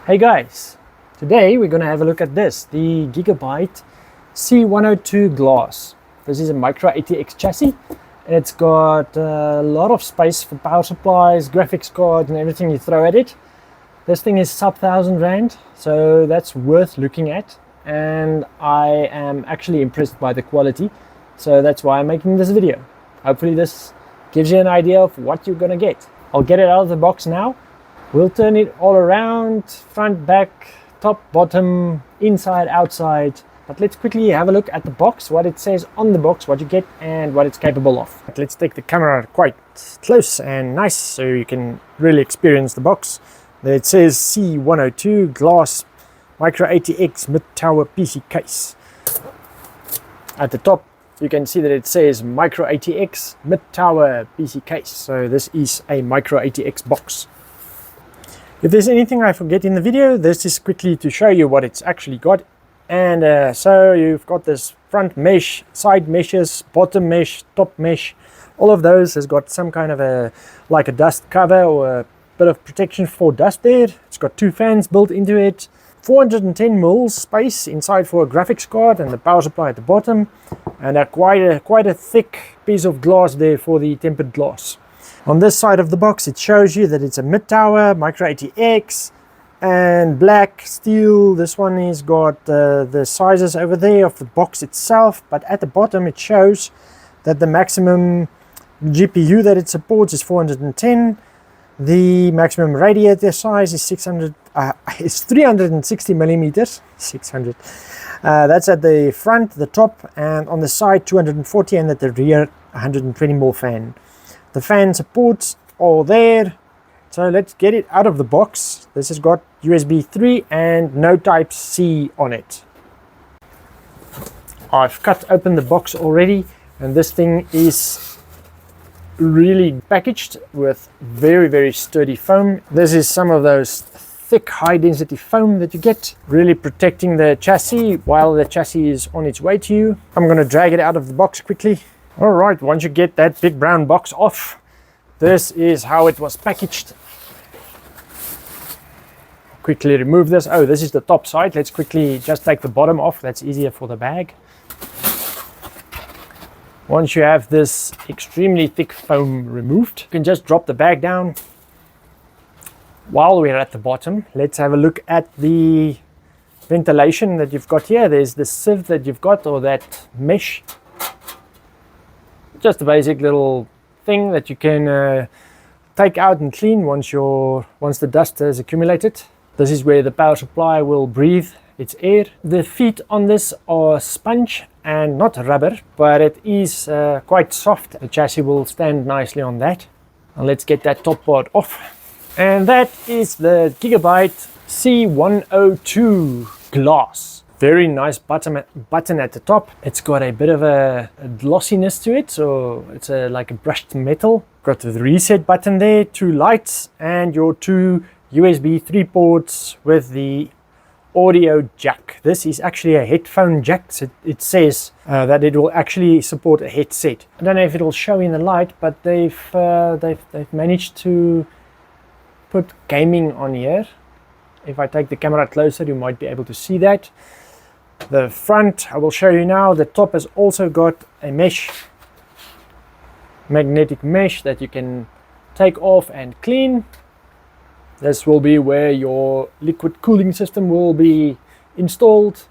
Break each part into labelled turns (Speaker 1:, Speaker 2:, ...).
Speaker 1: Hey guys, today we're going to have a look at this, the Gigabyte C102 Glass. This is a micro ATX chassis. It's got a lot of space for power supplies, graphics cards and everything you throw at it. This thing is sub £1,000, so that's worth looking at, and I am actually impressed by the quality, so that's why I'm making this video. Hopefully this gives you an idea of what you're going to get. I'll get it out of the box now. We'll turn it all around, front, back, top, bottom, inside, outside. But let's quickly have a look at the box, what it says on the box, what you get and what it's capable of. But let's take the camera quite close and nice so you can really experience the box. There it says C102 Glass Micro ATX Mid-Tower PC Case. At the top you can see that it says Micro ATX Mid-Tower PC Case. So this is a Micro ATX box. If there's anything I forget in the video, this is quickly to show you what it's actually got. And so you've got this front mesh, side meshes, bottom mesh, top mesh. All of those has got some kind of like a dust cover or a bit of protection for dust there. It's got two fans built into it. 410 mils space inside for a graphics card and the power supply at the bottom. And quite a thick piece of glass there for the tempered glass. On this side of the box it shows you that it's a mid-tower micro ATX and black steel. This one has got the sizes over there of the box itself, but at the bottom it shows that the maximum GPU that it supports is 410. The maximum radiator size is 360 millimeters. 600. That's at the front, the top, and on the side 240, and at the rear 120 mm fan. The fan supports all there. So let's get it out of the box. This has got USB 3 and no type C on it. I've cut open the box already, and this thing is really packaged with very sturdy foam. This is some of those thick high density foam that you get, really protecting the chassis while the chassis is on its way to you. I'm going to drag it out of the box quickly. Alright, once you get that big brown box off, this is how it was packaged. Quickly remove this. Oh, this is the top side. Let's quickly just take the bottom off. That's easier for the bag. Once you have this extremely thick foam removed, you can just drop the bag down. While we're at the bottom, let's have a look at the ventilation that you've got here. There's the sieve that you've got, or that mesh. Just a basic little thing that you can take out and clean once the dust has accumulated. This is where the power supply will breathe its air. The feet on this are sponge and not rubber, but it is quite soft. The chassis will stand nicely on that. And let's get that top part off. And that is the Gigabyte C102 Glass. Very nice button at the top. It's got a bit of a glossiness to it, so it's like a brushed metal. Got the reset button there, two lights, and your two USB 3 ports with the audio jack. This is actually a headphone jack. So it says that it will actually support a headset. I don't know if it'll show in the light, but they've managed to put gaming on here. If I take the camera closer, you might be able to see that. The front, I will show you now. The top has also got a magnetic mesh that you can take off and clean. This will be where your liquid cooling system will be installed.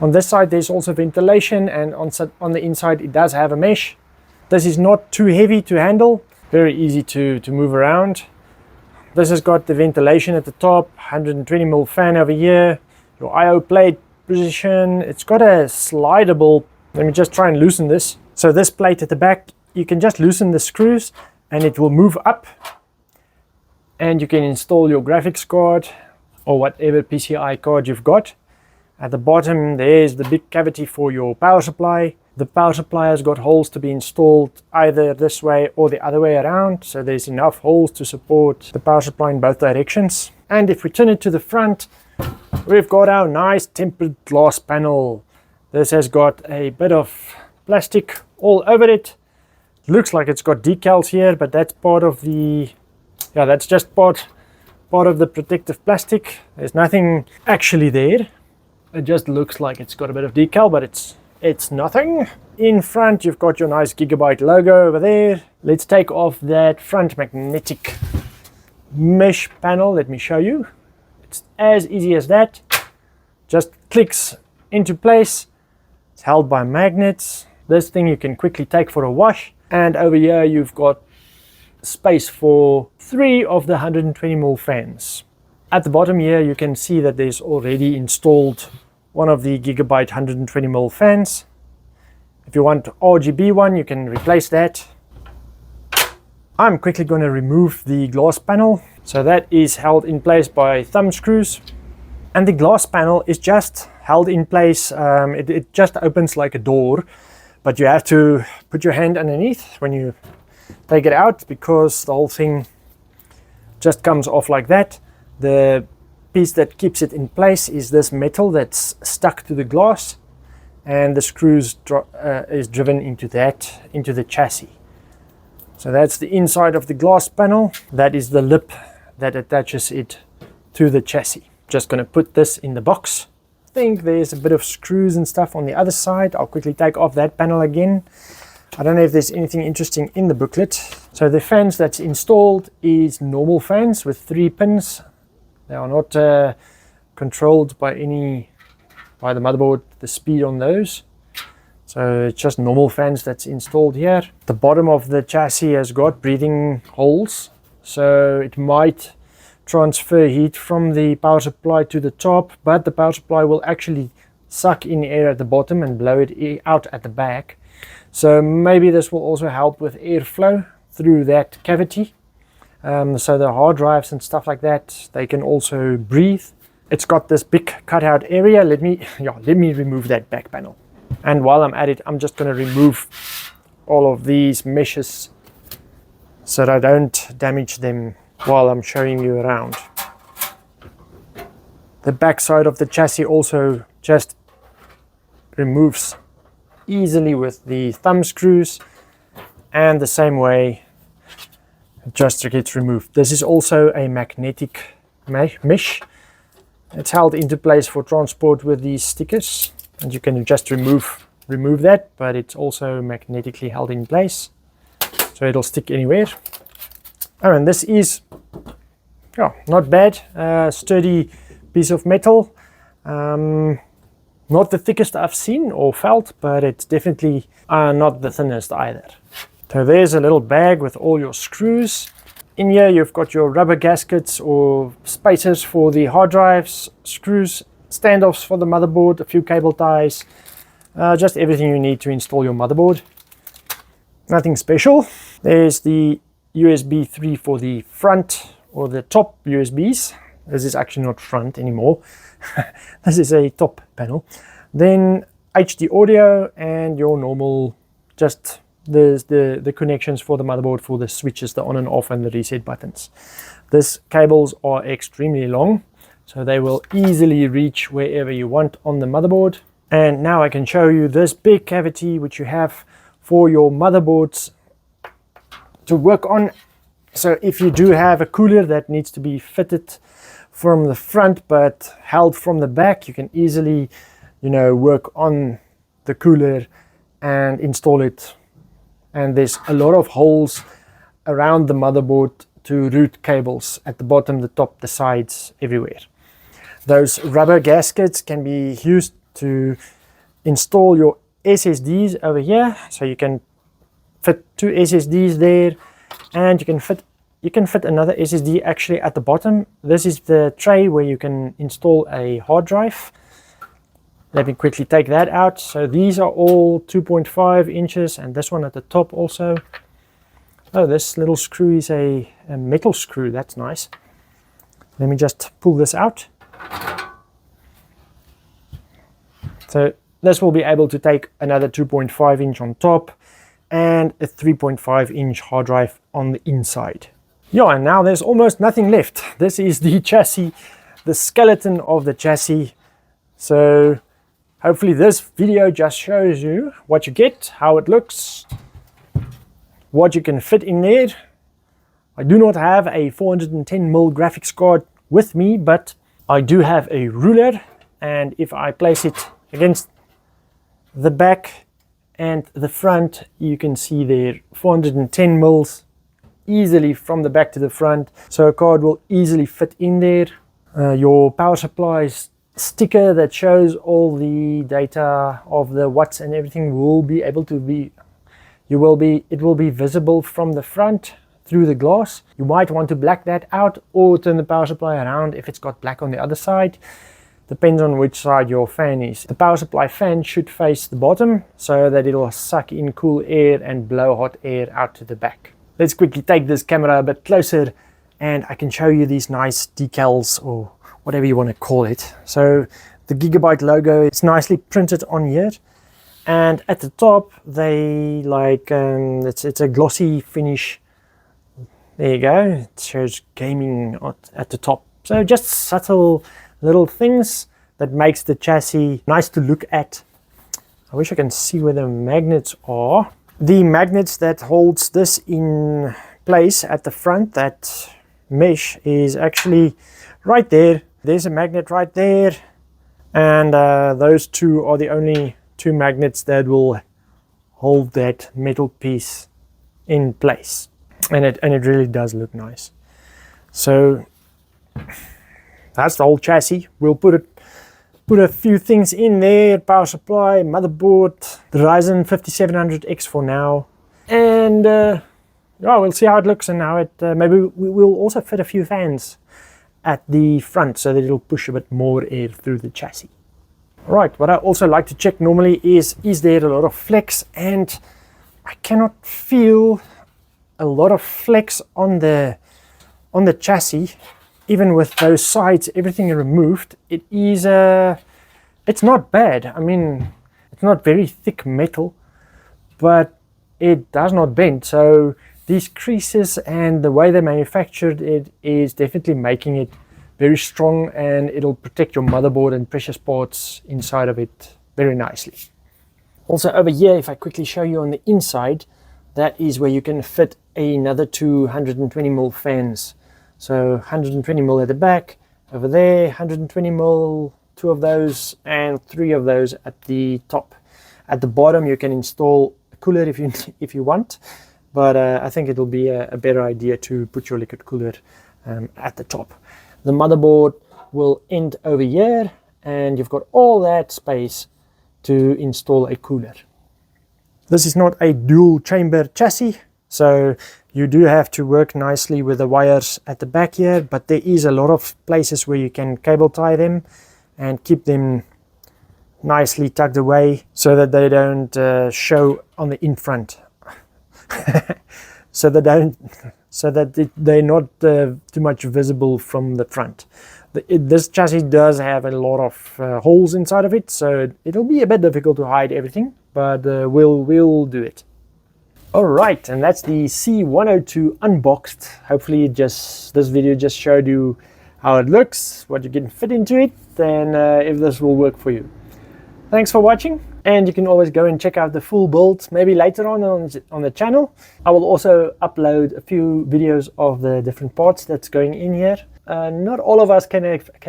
Speaker 1: On this side there's also ventilation, and on the inside it does have a mesh. This is not too heavy to handle, very easy to move around. This has got the ventilation at the top, 120 mm fan over here. Your I/O plate position. It's got a slidable. Let me just try and loosen this. So this plate at the back, you can just loosen the screws and it will move up, and you can install your graphics card or whatever PCI card you've got. At the bottom there's the big cavity for your power supply. The power supply has got holes to be installed either this way or the other way around, so there's enough holes to support the power supply in both directions. And if we turn it to the front, we've got our nice tempered glass panel. This has got a bit of plastic all over it. Looks like it's got decals here, but that's part of the, that's just part part of the protective plastic. There's nothing actually there. It just looks like it's got a bit of decal, but it's nothing. In front, you've got your nice Gigabyte logo over there. Let's take off that front magnetic mesh panel. Let me show you. It's as easy as that. Just clicks into place. It's held by magnets. This thing you can quickly take for a wash. And over here you've got space for 3 of the 120mm fans. At the bottom here you can see that there's already installed one of the Gigabyte 120mm fans. If you want RGB one, you can replace that. I'm quickly going to remove the glass panel. So that is held in place by thumb screws. And the glass panel is just held in place. It just opens like a door, but you have to put your hand underneath when you take it out, because the whole thing just comes off like that. The piece that keeps it in place is this metal that's stuck to the glass, and the screws is driven into the chassis. So that's the inside of the glass panel. That is the lip that attaches it to the chassis. Just going to put this in the box. I think there's a bit of screws and stuff on the other side. I'll quickly take off that panel again. I don't know if there's anything interesting in the booklet. So the fans that's installed is normal fans with 3 pins. They are not controlled by the motherboard, the speed on those. So it's just normal fans that's installed here. The bottom of the chassis has got breathing holes, so it might transfer heat from the power supply to the top, but the power supply will actually suck in air at the bottom and blow it out at the back. So maybe this will also help with airflow through that cavity. So the hard drives and stuff like that, they can also breathe. It's got this big cutout area. Let me remove that back panel. And while I'm at it, I'm just going to remove all of these meshes so that I don't damage them while I'm showing you around. The back side of the chassis also just removes easily with the thumb screws, and the same way it just gets removed. This is also a magnetic mesh. It's held into place for transport with these stickers, and you can just remove that, but it's also magnetically held in place, so it'll stick anywhere. Oh, and this is not bad, sturdy piece of metal. Not the thickest I've seen or felt, but it's definitely not the thinnest either. So there's a little bag with all your screws. In here you've got your rubber gaskets or spacers for the hard drives, screws, standoffs for the motherboard, a few cable ties, just everything you need to install your motherboard. Nothing special. There's the USB 3 for the front or the top USBs. This is actually not front anymore. This is a top panel. Then HD audio and your normal, just the connections for the motherboard for the switches, the on and off and the reset buttons. These cables are extremely long, so they will easily reach wherever you want on the motherboard. And now I can show you this big cavity which you have for your motherboards to work on. So if you do have a cooler that needs to be fitted from the front but held from the back, you can easily, work on the cooler and install it. And there's a lot of holes around the motherboard to route cables at the bottom, the top, the sides, everywhere. Those rubber gaskets can be used to install your SSDs over here. So you can fit 2 SSDs there, and you can fit another SSD actually at the bottom. This is the tray where you can install a hard drive. Let me quickly take that out. So these are all 2.5 inches, and this one at the top also. Oh, this little screw is a metal screw. That's nice. Let me just pull this out. So this will be able to take another 2.5 inch on top and a 3.5 inch hard drive on the inside. Yeah, and now there's almost nothing left. This is the chassis, the skeleton of the chassis. So hopefully this video just shows you what you get, how it looks, what you can fit in there. I do not have a 410mm graphics card with me, but I do have a ruler, and if I place it against the back and the front, you can see there 410mm easily from the back to the front, so a card will easily fit in there. Your power supply sticker that shows all the data of the watts and everything will be able to be, it will be visible from the front through the glass. You might want to black that out or turn the power supply around if it's got black on the other side. Depends on which side your fan is. The power supply fan should face the bottom so that it will suck in cool air and blow hot air out to the back. Let's quickly take this camera a bit closer and I can show you these nice decals, or whatever you want to call it. So the Gigabyte logo is nicely printed on here, and at the top they like it's a glossy finish. There you go, it shows gaming at the top. So just subtle little things that makes the chassis nice to look at. I wish I can see where the magnets are. The magnets that holds this in place at the front, that mesh, is actually right there. There's a magnet right there, and those two are the only two magnets that will hold that metal piece in place, and it really does look nice. So that's the whole chassis. We'll put a few things in there: power supply, motherboard, the Ryzen 5700X for now, and yeah, we'll see how it looks and how it. Maybe we will also fit a few fans at the front so that it'll push a bit more air through the chassis. Right, what I also like to check normally is there a lot of flex, and I cannot feel a lot of flex on the chassis. Even with those sides, everything removed, it is it's not bad. I mean, it's not very thick metal, but it does not bend. So these creases and the way they manufactured it is definitely making it very strong, and it'll protect your motherboard and precious parts inside of it very nicely. Also over here, if I quickly show you on the inside, that is where you can fit another 220mm fans. So 120mm at the back, over there, 120mm, 2 of those, and 3 of those at the top. At the bottom you can install a cooler if you want, but I think it'll be a better idea to put your liquid cooler at the top. The motherboard will end over here, and you've got all that space to install a cooler. This is not a dual chamber chassis, so you do have to work nicely with the wires at the back here, but there is a lot of places where you can cable tie them and keep them nicely tucked away so that they don't show on the in front. so that they're not too much visible from the front. This chassis does have a lot of holes inside of it, so it'll be a bit difficult to hide everything, but we'll do it. Alright, and that's the C102 unboxed. Hopefully this video just showed you how it looks, what you can fit into it, and if this will work for you. Thanks for watching, and you can always go and check out the full build maybe later on the channel. I will also upload a few videos of the different parts that's going in here. Not all of us can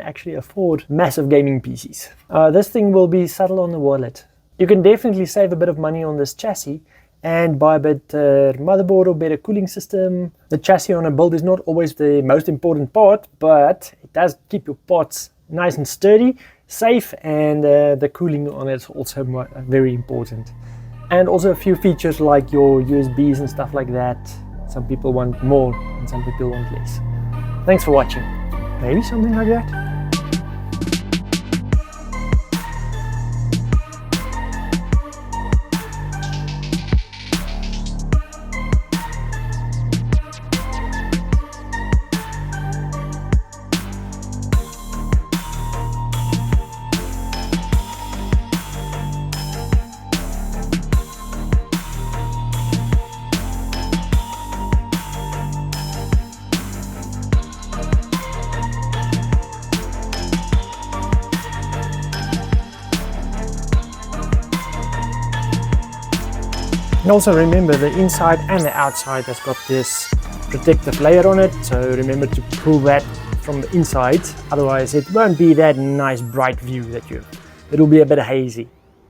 Speaker 1: actually afford massive gaming PCs. This thing will be subtle on the wallet. You can definitely save a bit of money on this chassis and buy a better motherboard or better cooling system. The chassis on a build is not always the most important part, but it does keep your parts nice and sturdy, safe, and the cooling on it is also very important. And also a few features like your USBs and stuff like that. Some people want more and some people want less. Thanks for watching. Maybe something like that. And also remember, the inside and the outside has got this protective layer on it, so remember to pull that from the inside, otherwise it won't be that nice bright view that you have. It'll be a bit hazy.